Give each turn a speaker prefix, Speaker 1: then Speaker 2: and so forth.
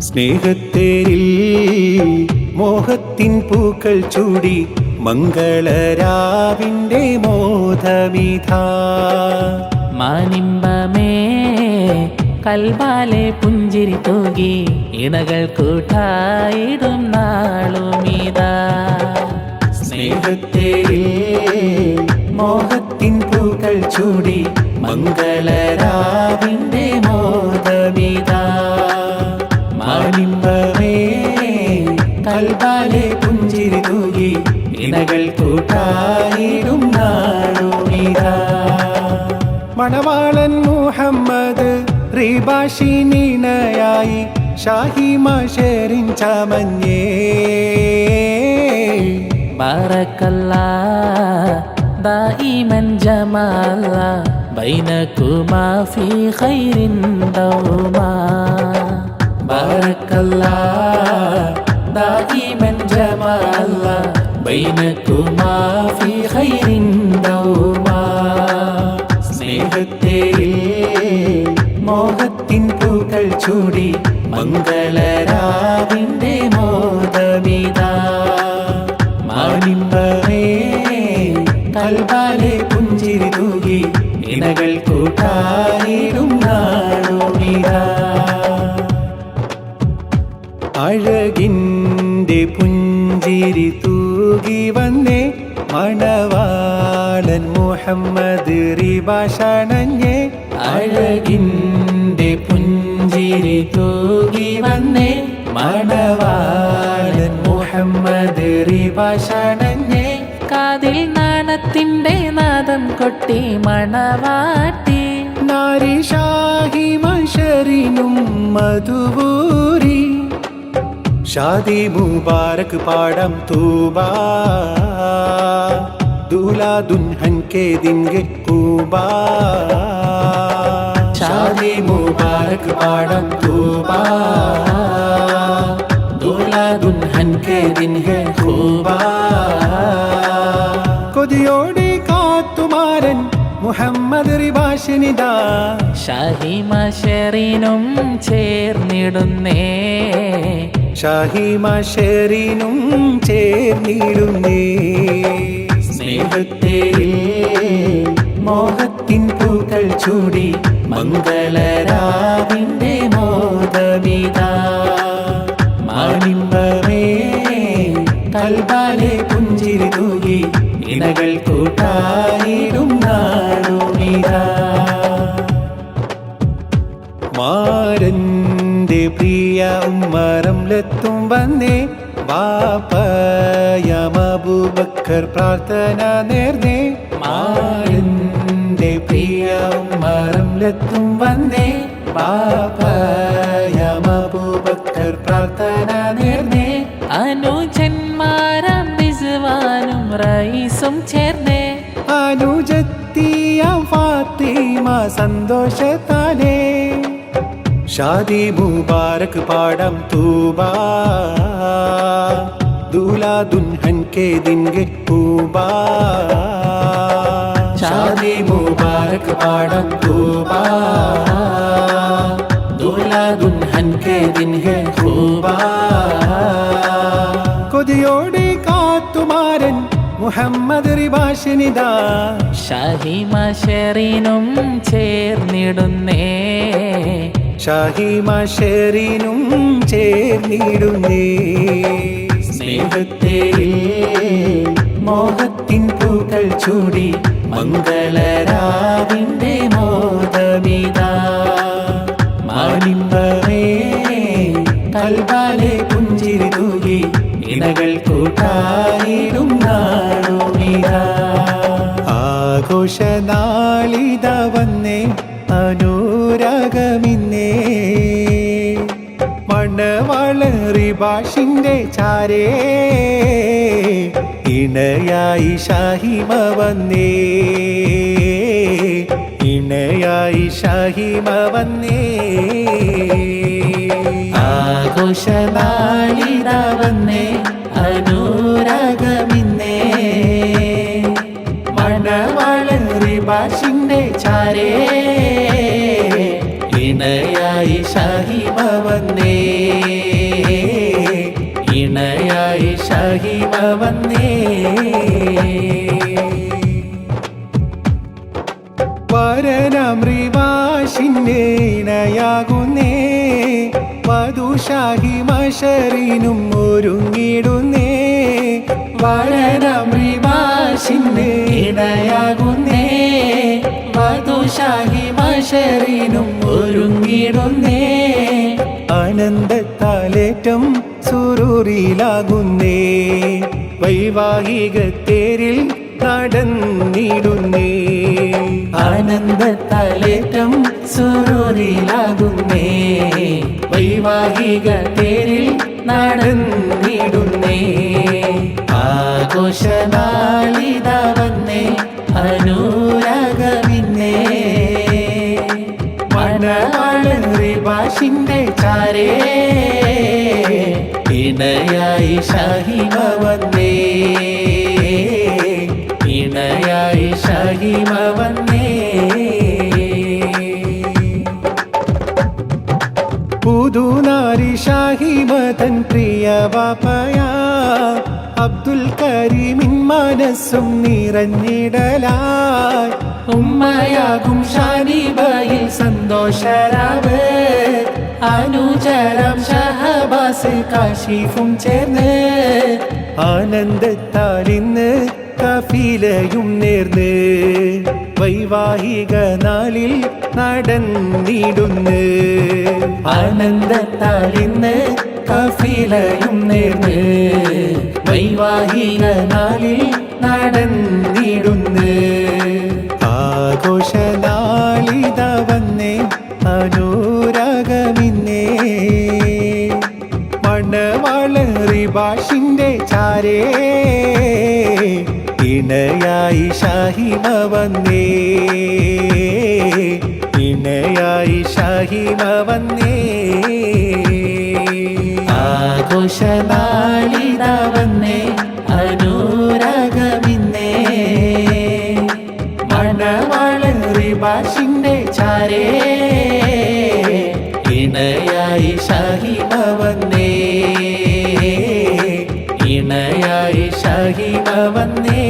Speaker 1: സ്നേഹത്തേരിൽ മോഹത്തിൻ പൂക്കൾ ചൂടി മംഗളരാവിൻ്റെ മോദമിതാ.
Speaker 2: മാനിമ്പമേ കൽബാലെ പുഞ്ചിരി തൂകി ഇണകൾ കൂട്ടായിടും നാളുമിതാ.
Speaker 1: സ്നേഹത്തേരിൽ മോഹത്തിൻ പൂക്കൾ ചൂടി മംഗളരാവിൻ്റെ മോദമിതാ. മാനിമ്പമേ കൽബാലെ പുഞ്ചിരി തൂകി ഇണകൾ കൂട്ടായിടും നാളുമിതാ. മണവാളൻ മുഹമ്മദ് റിബാഷിനിണയായി ഷാഹിമ ഷെറിൻ ചമഞ്ഞേ.
Speaker 2: ബാറക്കല്ലാ ദായിമൻ ജമാലാ ബൈനകുമാ ഫീ ഖൈരിൻ ദൗമാ.
Speaker 1: ബാറക്കല്ലാ ദായിമൻ ജമാലാ ബൈനകുമാ ഫീ ഖൈരിൻ ദൗമാ. സ്നേഹത്തേരിൽ മോഹത്തിൻ പൂക്കൾ ചൂടി മംഗളരാവിൻ്റെ മോദമിതാ. മാനിമ്പമേ കൽബാലെ പുഞ്ചിരി തൂകി ഇണകൾ കൂട്ടായിടും നാളുമിതാ. അഴകിൻ്റെ പുഞ്ചിരി തൂകി വന്നേ മണവാളൻ മുഹമ്മദ് റിബാഷണഞ്ഞേ. അഴകിൻ്റെ പുഞ്ചിരി തൂകി വന്നേ മണവാളൻ മുഹമ്മദ് റിബാഷണഞ്ഞേ.
Speaker 2: കാതിൽ നാണത്തിൻ്റെ നാദം കൊട്ടി മണവാട്ടി
Speaker 1: നാരി ഷാഹിമ ഷെറിനും മധുവൂരി. ഷാദി മുബാരക് പാടം തൂബാ दूल्हा दुल्हन के दिन गे खूबा. शादी मुबारक पाड़म तूबा दूल्हा दुल्हन के दिन है खूबा. കൊതിയോടെ കാത്തുമാരൻ മുഹമ്മദ് റിബാഷിനിതാ.
Speaker 2: ഷാഹിമ ഷെറിനും ചേർന്നിടുന്നേ.
Speaker 1: ഷാഹിമ ഷെറിനും ചേർന്നിടുന്നേ. സ്നേഹത്തേരിൽ മോഹത്തിൻ പൂക്കൾ ചൂടി മംഗളരാവിൻ്റെ മോദമിതാ. മാനിമ്പമേ കൽബാലെ പുഞ്ചിരി തൂകി ഇണകൾ കൂട്ടായിടും നാളുമിതാ. മാരൻ്റെ പ്രിയ ഉമ്മറംലെത്തും വന്നേ. ബാപ്പയാം അബൂബക്കർ പ്രാർത്ഥന നേർന്നേ. മാരൻ്റെ പ്രിയ ഉമ്മറംലെത്തും വന്നേ. ബാപ്പയാം അബൂബക്കർ പ്രാർത്ഥന നേർന്നേ.
Speaker 2: അനുജന്മാരാം റിസ്വാനും റയീസും ചേർന്നേ.
Speaker 1: അനുജത്തിയാം ഫാത്തിമ സന്തോഷത്താലേ. ഷാദി മുബാരക് പാടം തൂബാ दूल्हा दुल्हन के दिन गे खूबा. शादी मुबारक पाड़म तूबा दूल्हा दुल्हन के दिन है खूबा. കൊതിയോടെ കാത്തുമാരൻ മുഹമ്മദ് റിബാഷിനിതാ.
Speaker 2: ഷാഹിമ ഷെറിനും ചേർന്നിടുന്നേ.
Speaker 1: ഷാഹിമ ഷെറിനും ചേർന്നിടുന്നേ. സ്നേഹത്തേരിൽ മോഹത്തിൻ പൂക്കൾ ചൂടി മംഗളരാവിൻ്റെ മോദമിതാ. മാനിമ്പമേ കൽബാലെ പുഞ്ചിരി തൂകി ഇണകൾ കൂട്ടായിടും നാളുമിതാ. ആഘോഷനാളിത വന്നേ അനുരാഗമിന്നേ. മണവാളൻ റിബാഷിൻ്റെ ചാരേ ഇണയായി ഷാഹിമ വന്നേ. ഇണയായി ഷാഹിമ വന്നേ. ആഘോഷനാളിത വന്നേ അനുരാഗമിന്നേ. മണവാളൻ റിബാഷിൻ്റെ ചാരേ ഇണയായി ഷാഹിമ വന്നേ, ഇണയായി ഷാഹിമ വന്നേ. വരനാം റിവാഷിന്റെ ഇണയാകുന്നേ, വധുഷാഹിമ ശരീനും ഒരുങ്ങിടുന്നേ. വരനാം റിവാഷിന്റെ ഇണയാകുന്നേ, വധുഷാഹിമ ശരീനും ഒരുങ്ങിടുന്നേ. ആനന്ദത്താലേറ്റം സുരൂറിലാകുന്നേ, വൈവാഹിക തേരിൽ നടന്നിടുന്നേ. ആനന്ദത്താലേറ്റം സുരൂറിലാകുന്നേ, വൈവാഹിക തേരിൽ നടന്നിടുന്നേ. ആഘോഷനാളിത വന്നേ, അനുരാഗമിന്നേ. മണവാളൻ റിവാഷിന്റെ ചാരേ, ഇണയായി ഷാഹിമ വന്നേ, ഇണയായി ഷാഹിമ വന്നേ. പുതുനാരി ഷാഹിമ തൻ പ്രിയ വാപ്പയാ, അബ്ദുൽ കരീമിൻ മനസ്സും നിറഞ്ഞിടലായി. ഉമ്മയാകും ഷാനിബയിൽ സന്തോഷരാവ്, അനുചരം ഷഹബാസ് കാശിഫും ചേർന്ന്. ആനന്ദത്താൽ ഇന്ന് കഫീലയും നേർന്ന്, വൈവാഹിക നാളിൽ നടന്നിടുന്ന്. ആനന്ദത്താൽ ഇന്ന് കഫീലയും നേർന്ന്, വൈവാഹിക നാളിൽ നടന്നിടുന്ന്. ആഘോഷനാളിത വന്നേ, അനുരാഗമിന്നേ. മണവാളൻ റിവാഷിന്റെ ചാരേ, ഇണയായി ഷാഹിമ വന്നേ, ഇണയായി ഷാഹിമ വന്നേ. ആഘോഷനാളിത വന്നേ, അനുരാഗമിന്നേ. മണവാളൻ റിവാഷിന്റെ ചാരേ, ഇണയായി ഷാഹിമ വന്നേ, ഇണയായി ഷാഹിമ വന്നേ.